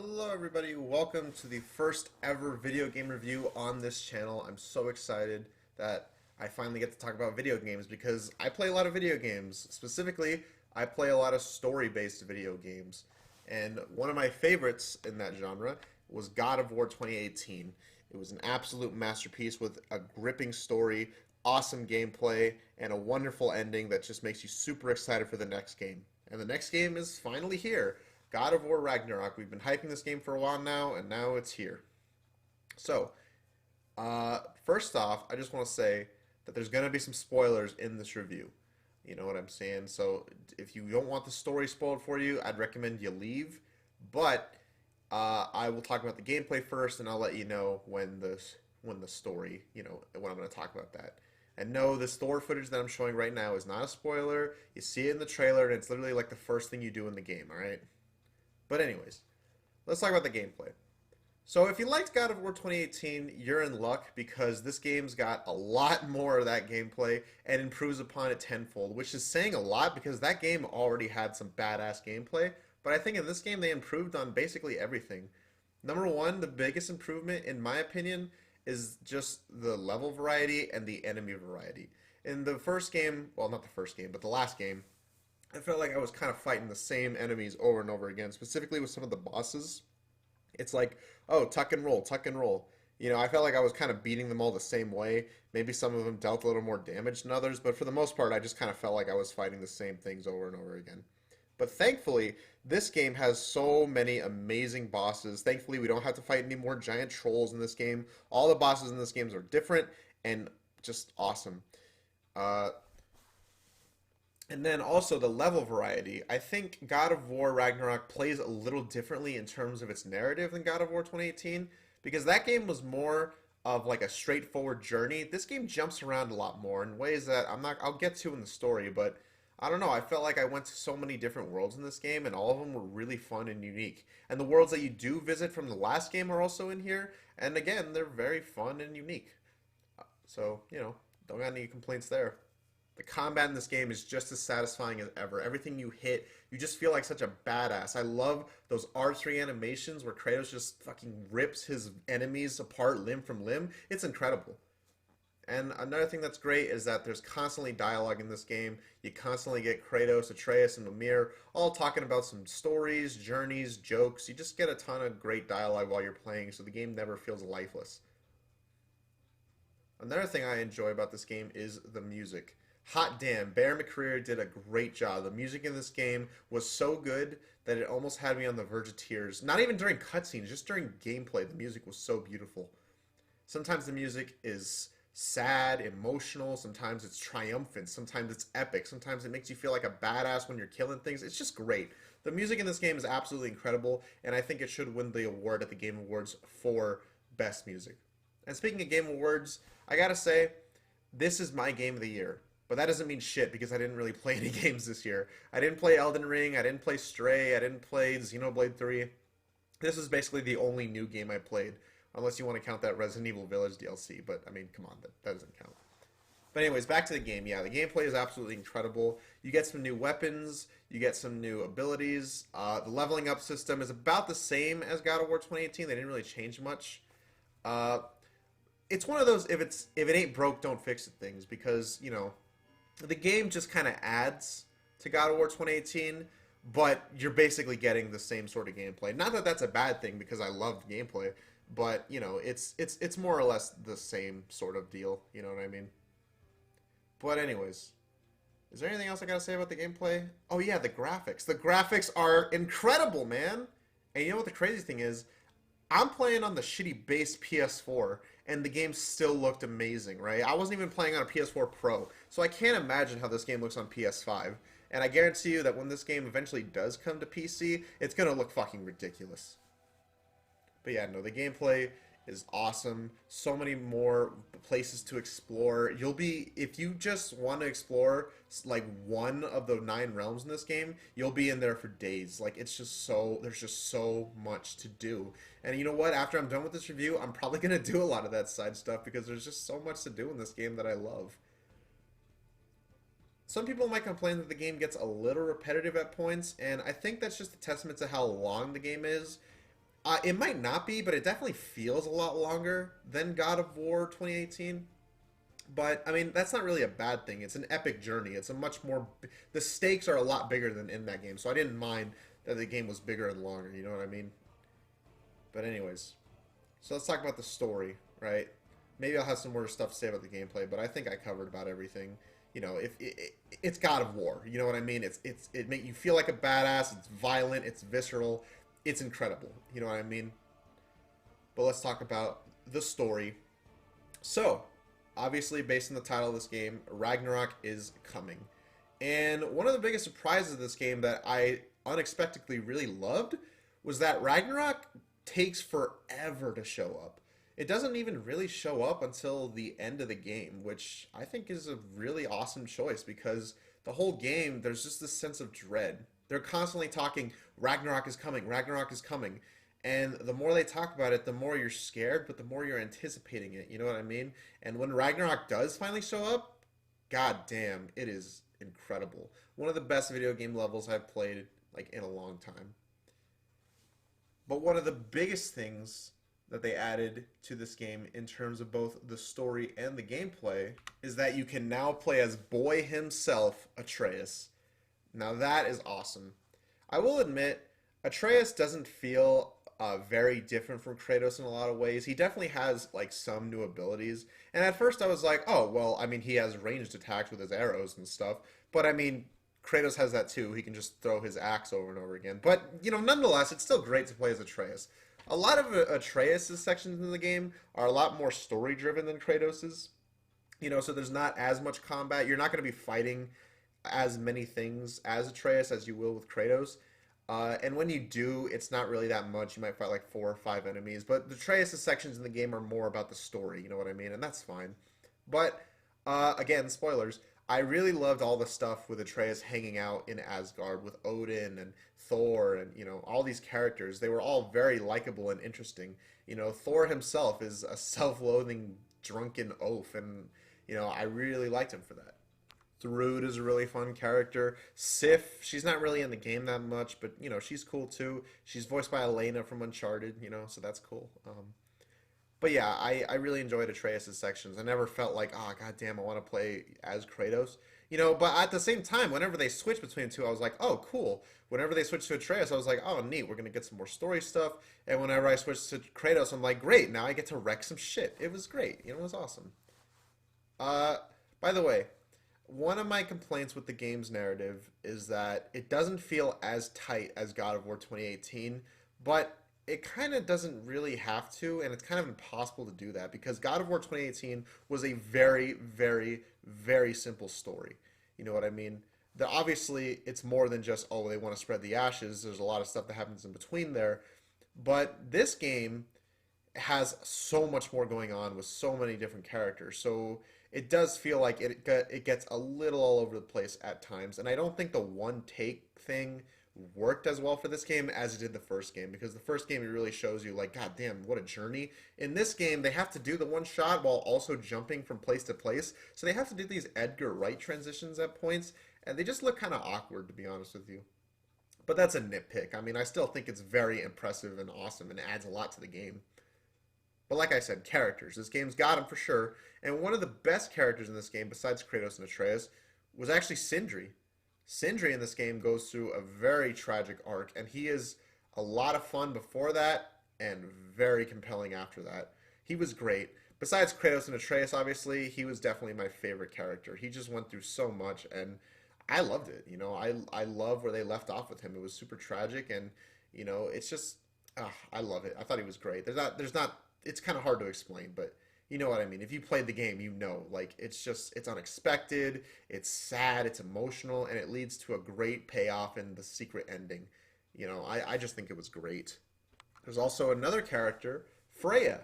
Hello everybody, welcome to the first ever video game review on this channel. I'm so excited that I finally get to talk about video games because I play a lot of video games. Specifically, I play a lot of story-based video games. And one of my favorites in that genre was God of War 2018. It was an absolute masterpiece with a gripping story, awesome gameplay, and a wonderful ending that just makes you super excited for the next game. And the next game is finally here. God of War Ragnarok. We've been hyping this game for a while now, and now it's here. So, first off, I just want to say that there's going to be some spoilers in this review. You know what I'm saying? So, if you don't want the story spoiled for you, I'd recommend you leave. But I will talk about the gameplay first, and I'll let you know when the story, when I'm going to talk about that. And no, the store footage that I'm showing right now is not a spoiler. You see it in the trailer, and it's literally like the first thing you do in the game, alright? But anyways, let's talk about the gameplay. So if you liked God of War 2018, you're in luck because this game's got a lot more of that gameplay and improves upon it tenfold, which is saying a lot because that game already had some badass gameplay, but I think in this game they improved on basically everything. Number one, the biggest improvement, in my opinion, is just the level variety and the enemy variety. In the first game, well, not the first game, but the last game, I felt like I was kind of fighting the same enemies over and over again, specifically with some of the bosses. It's like, oh, tuck and roll, tuck and roll. I felt like I was kind of beating them all the same way. Maybe some of them dealt a little more damage than others, but for the most part, I just kind of felt like I was fighting the same things over and over again. But thankfully, this game has so many amazing bosses. Thankfully, we don't have to fight any more giant trolls in this game. All the bosses in this game are different and just awesome. Uh, And then also the level variety. I think God of War Ragnarok plays a little differently in terms of its narrative than God of War 2018 because that game was more of like a straightforward journey. This game jumps around a lot more in ways that I'll get to in the story, but I don't know. I felt like I went to so many different worlds in this game and all of them were really fun and unique. And the worlds that you do visit from the last game are also in here, and again, they're very fun and unique. So, don't got any complaints there. The combat in this game is just as satisfying as ever. Everything you hit, you just feel like such a badass. I love those R3 animations where Kratos just fucking rips his enemies apart limb from limb. It's incredible. And another thing that's great is that there's constantly dialogue in this game. You constantly get Kratos, Atreus, and Mimir all talking about some stories, journeys, jokes. You just get a ton of great dialogue while you're playing, so the game never feels lifeless. Another thing I enjoy about this game is the music. Hot damn, Bear McCreary did a great job. The music in this game was so good that it almost had me on the verge of tears. Not even during cutscenes, just during gameplay, the music was so beautiful. Sometimes the music is sad, emotional, sometimes it's triumphant, sometimes it's epic, sometimes it makes you feel like a badass when you're killing things. It's just great. The music in this game is absolutely incredible, and I think it should win the award at the Game Awards for Best Music. And speaking of Game Awards, I gotta say, this is my game of the year. But that doesn't mean shit because I didn't really play any games this year. I didn't play Elden Ring, I didn't play Stray, I didn't play Xenoblade 3. This is basically the only new game I played, unless you want to count that Resident Evil Village DLC, but I mean, come on, that doesn't count. But anyways, back to the game. Yeah, the gameplay is absolutely incredible. You get some new weapons, you get some new abilities. The leveling up system is about the same as God of War 2018. They didn't really change much. It's one of those if it ain't broke, don't fix it things because, the game just kind of adds to God of War 2018, but you're basically getting the same sort of gameplay. Not that that's a bad thing because I love gameplay, but it's more or less the same sort of deal. You know what I mean? But anyways, is there anything else I gotta say about the gameplay? Oh yeah, the graphics. The graphics are incredible, man. And you know what the crazy thing is? I'm playing on the shitty base PS4, and the game still looked amazing, right? I wasn't even playing on a PS4 Pro, so I can't imagine how this game looks on PS5. And I guarantee you that when this game eventually does come to PC, it's gonna look fucking ridiculous. But yeah, no, the gameplay is awesome. So many more places to explore. If you just want to explore like one of the 9 realms in this game, you'll be in there for days. Like there's just so much to do. And you know what? After I'm done with this review, I'm probably gonna do a lot of that side stuff because there's just so much to do in this game that I love. Some people might complain that the game gets a little repetitive at points, and I think that's just a testament to how long the game is. It might not be, but it definitely feels a lot longer than God of War 2018. But I mean, that's not really a bad thing. It's an epic journey. It's a much more. The stakes are a lot bigger than in that game, so I didn't mind that the game was bigger and longer. You know what I mean? But anyways, so let's talk about the story, right? Maybe I'll have some more stuff to say about the gameplay, but I think I covered about everything. You know, if it's God of War, you know what I mean? It make you feel like a badass. It's violent. It's visceral. It's incredible. You know what I mean? But let's talk about the story. So, obviously, based on the title of this game, Ragnarok is coming. And one of the biggest surprises of this game that I unexpectedly really loved was that Ragnarok takes forever to show up. It doesn't even really show up until the end of the game, which I think is a really awesome choice because the whole game, there's just this sense of dread. They're constantly talking, Ragnarok is coming, Ragnarok is coming. And the more they talk about it, the more you're scared, but the more you're anticipating it. You know what I mean? And when Ragnarok does finally show up, god damn, it is incredible. One of the best video game levels I've played like in a long time. But one of the biggest things that they added to this game in terms of both the story and the gameplay is that you can now play as boy himself, Atreus. Now that is awesome. I will admit, Atreus doesn't feel very different from Kratos in a lot of ways. He definitely has like some new abilities. And at first I was like, oh, well, I mean, he has ranged attacks with his arrows and stuff. But I mean, Kratos has that too. He can just throw his axe over and over again. But, you know, nonetheless, it's still great to play as Atreus. A lot of Atreus' sections in the game are a lot more story driven than Kratos's. You know, so there's not as much combat. You're not going to be fighting as many things as Atreus as you will with Kratos. And when you do, it's not really that much. You might fight like 4 or 5 enemies. But the Atreus' sections in the game are more about the story, you know what I mean? And that's fine. But, again, spoilers. I really loved all the stuff with Atreus hanging out in Asgard with Odin and Thor and, you know, all these characters. They were all very likable and interesting. You know, Thor himself is a self-loathing, drunken oaf. And, you know, I really liked him for that. Thrud is a really fun character. Sif, she's not really in the game that much, but you know she's cool too. She's voiced by Elena from Uncharted, you know, so that's cool. But yeah, I really enjoyed Atreus' sections. I never felt like, oh god damn, I want to play as Kratos, you know. But at the same time, whenever they switched between the two, I was like, oh cool. Whenever they switched to Atreus, I was like, oh neat, we're gonna get some more story stuff. And whenever I switched to Kratos, I'm like, great, now I get to wreck some shit. It was great, you know, it was awesome. Uh, by the way, one of my complaints with the game's narrative is that it doesn't feel as tight as God of War 2018, but it kind of doesn't really have to, and it's kind of impossible to do that because God of War 2018 was a very, very, very simple story. You know what I mean? Obviously, it's more than just, oh, they want to spread the ashes. There's a lot of stuff that happens in between there. But this game has so much more going on with so many different characters. So it does feel like it gets a little all over the place at times. And I don't think the one take thing worked as well for this game as it did the first game because the first game it really shows you like god damn what a journey. In this game they have to do the one shot while also jumping from place to place, so they have to do these Edgar Wright transitions at points and they just look kind of awkward to be honest with you. But that's a nitpick. I mean, I still think it's very impressive and awesome and adds a lot to the game. But like I said, characters. This game's got them for sure. And one of the best characters in this game, besides Kratos and Atreus, was actually Sindri. Sindri in this game goes through a very tragic arc, and he is a lot of fun before that and very compelling after that. He was great. Besides Kratos and Atreus, obviously, he was definitely my favorite character. He just went through so much, and I loved it. You know, I love where they left off with him. It was super tragic, and you know, it's just I love it. I thought he was great. There's not. It's kind of hard to explain, but you know what I mean. If you played the game, you know, like it's unexpected, it's sad, it's emotional, and it leads to a great payoff in the secret ending. You know, I just think it was great. There's also another character, Freya.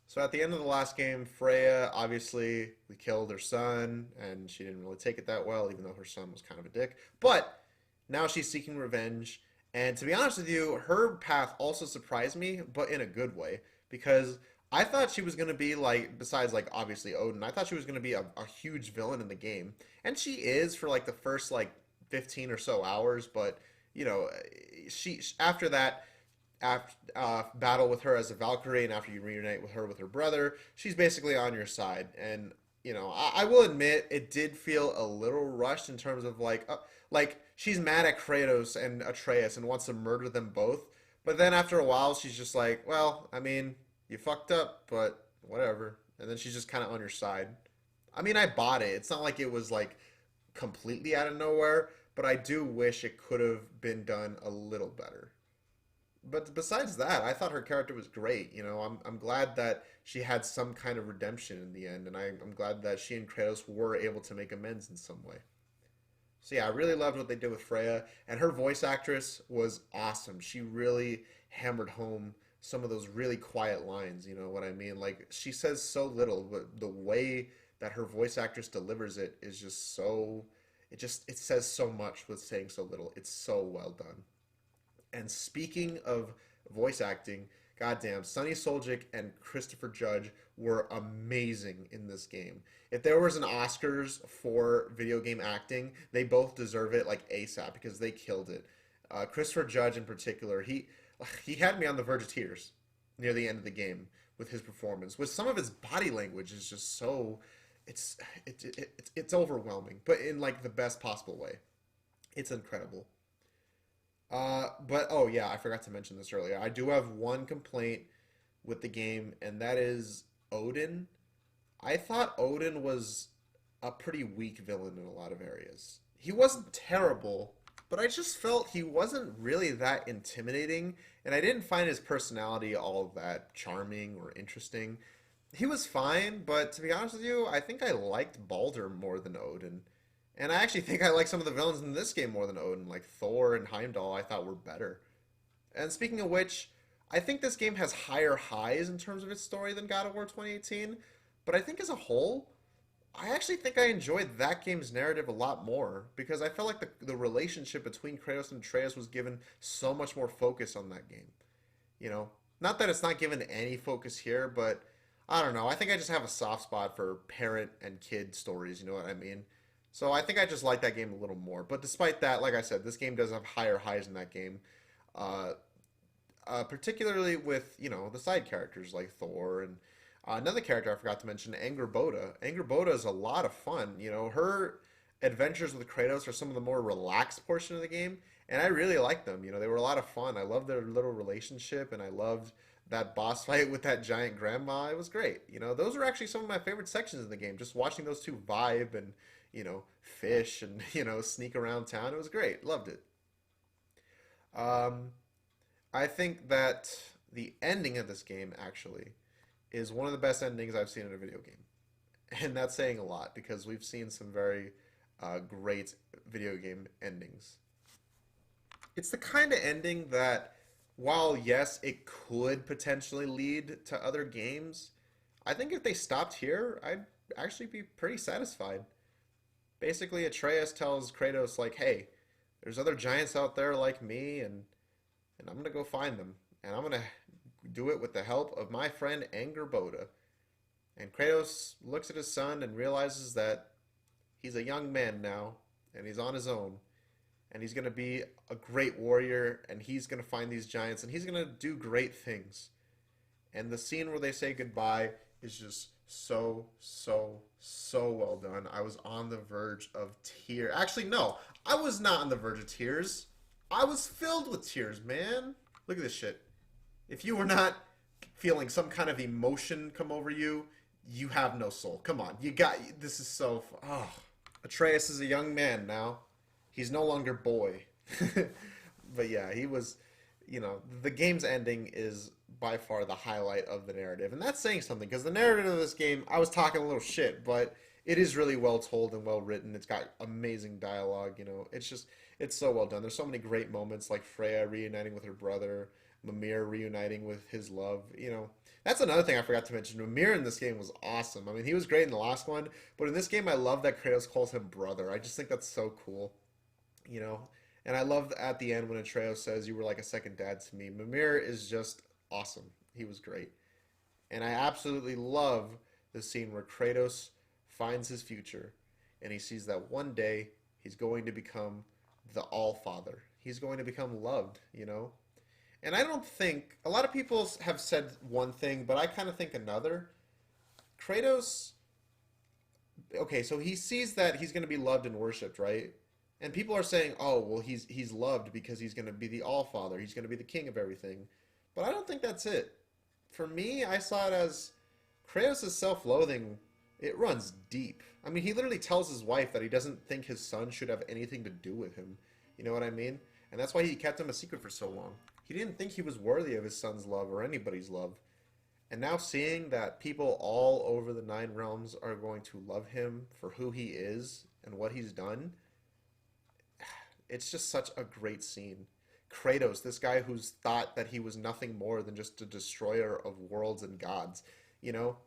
So at the end of the last game, Freya, obviously, we killed her son, and she didn't really take it that well, even though her son was kind of a dick. But now she's seeking revenge, and to be honest with you, her path also surprised me, but in a good way, because I thought she was going to be like, besides like obviously Odin, I thought she was going to be a huge villain in the game. And she is for like the first like 15 or so hours, but you know, she after that after battle with her as a Valkyrie, and after you reunite with her brother, she's basically on your side. And I will admit it did feel a little rushed in terms of like she's mad at Kratos and Atreus and wants to murder them both. But then after a while, she's just like, well, I mean, you fucked up, but whatever. And then she's just kind of on your side. I mean, I bought it. It's not like it was like completely out of nowhere, but I do wish it could have been done a little better. But besides that, I thought her character was great. I'm glad that she had some kind of redemption in the end, and I'm glad that she and Kratos were able to make amends in some way. So yeah, I really loved what they did with Freya, and her voice actress was awesome. She really hammered home some of those really quiet lines, you know what I mean? Like she says so little, but the way that her voice actress delivers it is just so it says so much with saying so little. It's so well done. And speaking of voice acting, goddamn, Sonny Soljic and Christopher Judge were amazing in this game. If there was an Oscars for video game acting, they both deserve it like ASAP because they killed it. Christopher Judge in particular, he had me on the verge of tears near the end of the game with his performance. With some of his body language is just so it's overwhelming, but in like the best possible way. It's incredible. But oh yeah, I forgot to mention this earlier. I do have one complaint with the game, and that is Odin. I thought Odin was a pretty weak villain in a lot of areas. He wasn't terrible, but I just felt he wasn't really that intimidating, and I didn't find his personality all that charming or interesting. He was fine, but to be honest with you, I think I liked Balder more than Odin. And I actually think I like some of the villains in this game more than Odin, like Thor and Heimdall, I thought were better. And speaking of which, I think this game has higher highs in terms of its story than God of War 2018, but I think as a whole, I actually think I enjoyed that game's narrative a lot more because I felt like the relationship between Kratos and Atreus was given so much more focus on that game. You know, not that it's not given any focus here, but I don't know. I think I just have a soft spot for parent and kid stories, you know what I mean? So I think I just like that game a little more. But despite that, like I said, this game does have higher highs in that game. Uh, Particularly with, the side characters like Thor and another character I forgot to mention, Angrboda. Angrboda is a lot of fun. Her adventures with Kratos are some of the more relaxed portion of the game, and I really liked them. They were a lot of fun. I loved their little relationship, and I loved that boss fight with that giant grandma. It was great. Those were actually some of my favorite sections in the game. Just watching those two vibe and fish and sneak around town. It was great. Loved it. Um, I think that the ending of this game actually is one of the best endings I've seen in a video game. And that's saying a lot because we've seen some very great video game endings. It's the kind of ending that, while yes, it could potentially lead to other games, I think if they stopped here, I'd actually be pretty satisfied. Basically, Atreus tells Kratos, like, hey, there's other giants out there like me, and I'm gonna go find them. And I'm gonna do it with the help of my friend Angerboda. And Kratos looks at his son and realizes that he's a young man now, and he's on his own. And he's gonna be a great warrior, and he's gonna find these giants, and he's gonna do great things. And the scene where they say goodbye is just so, so, so well done. I was on the verge of tears. Actually, no, I was not on the verge of tears. I was filled with tears, man. Look at this shit. If you were not feeling some kind of emotion come over you, you have no soul. Come on, you got this is so. Oh, Atreus is a young man now. He's no longer boy. But yeah, he was. The game's ending is by far the highlight of the narrative, and that's saying something because the narrative of this game, I was talking a little shit, but it is really well told and well written. It's got amazing dialogue. It's so well done. There's so many great moments like Freya reuniting with her brother, Mimir reuniting with his love. That's another thing I forgot to mention. Mimir in this game was awesome. I mean, he was great in the last one, but in this game, I love that Kratos calls him brother. I just think that's so cool. You know, and I love at the end when Atreus says, "You were like a second dad to me." Mimir is just awesome. He was great. And I absolutely love the scene where Kratos finds his future and he sees that one day he's going to become the All Father. He's going to become loved. And I don't think a lot of people have said one thing, but I kind of think another. Kratos, okay, so he sees that he's going to be loved and worshipped, right? And people are saying, "Oh, well, he's loved because he's going to be the All Father. He's going to be the king of everything." But I don't think that's it. For me, I saw it as Kratos' self-loathing. It runs deep. I mean, he literally tells his wife that he doesn't think his son should have anything to do with him. You know what I mean? And that's why he kept him a secret for so long. He didn't think he was worthy of his son's love or anybody's love. And now seeing that people all over the Nine Realms are going to love him for who he is and what he's done, it's just such a great scene. Kratos, this guy who's thought that he was nothing more than just a destroyer of worlds and gods, you know?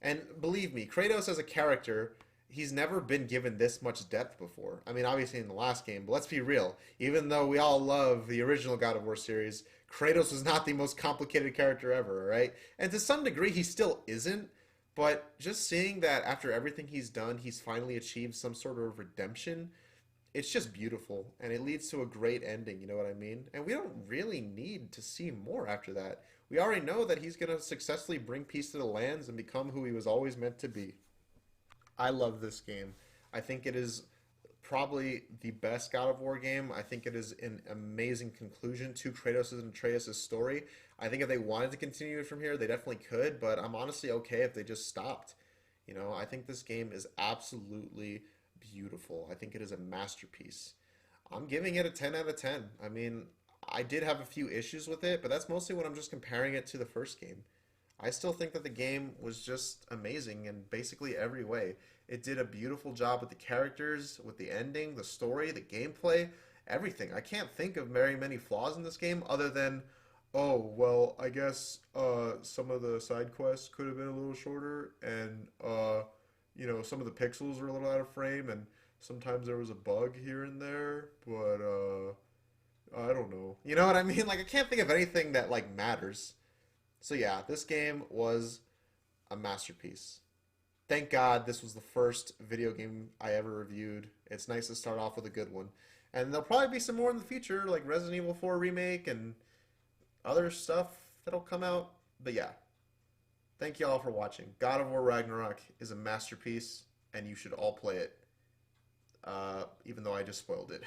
And believe me, Kratos as a character, he's never been given this much depth before. I mean, obviously in the last game, but let's be real. Even though we all love the original God of War series, Kratos was not the most complicated character ever, right? And to some degree, he still isn't. But just seeing that after everything he's done, he's finally achieved some sort of redemption, it's just beautiful. And it leads to a great ending, you know what I mean? And we don't really need to see more after that. We already know that he's going to successfully bring peace to the lands and become who he was always meant to be. I love this game. I think it is probably the best God of War game. I think it is an amazing conclusion to Kratos' and Atreus' story. I think if they wanted to continue it from here, they definitely could, but I'm honestly okay if they just stopped. You know, I think this game is absolutely beautiful. I think it is a masterpiece. I'm giving it a 10 out of 10. I mean, I did have a few issues with it, but that's mostly when I'm just comparing it to the first game. I still think that the game was just amazing in basically every way. It did a beautiful job with the characters, with the ending, the story, the gameplay, everything. I can't think of very many flaws in this game other than, oh, well, I guess some of the side quests could have been a little shorter, and some of the pixels were a little out of frame, and sometimes there was a bug here and there, but I don't know. You know what I mean? Like I can't think of anything that like matters. So yeah, this game was a masterpiece. Thank God this was the first video game I ever reviewed. It's nice to start off with a good one. And there'll probably be some more in the future, like Resident Evil 4 Remake and other stuff that'll come out. But yeah, thank you all for watching. God of War Ragnarok is a masterpiece, and you should all play it, even though I just spoiled it.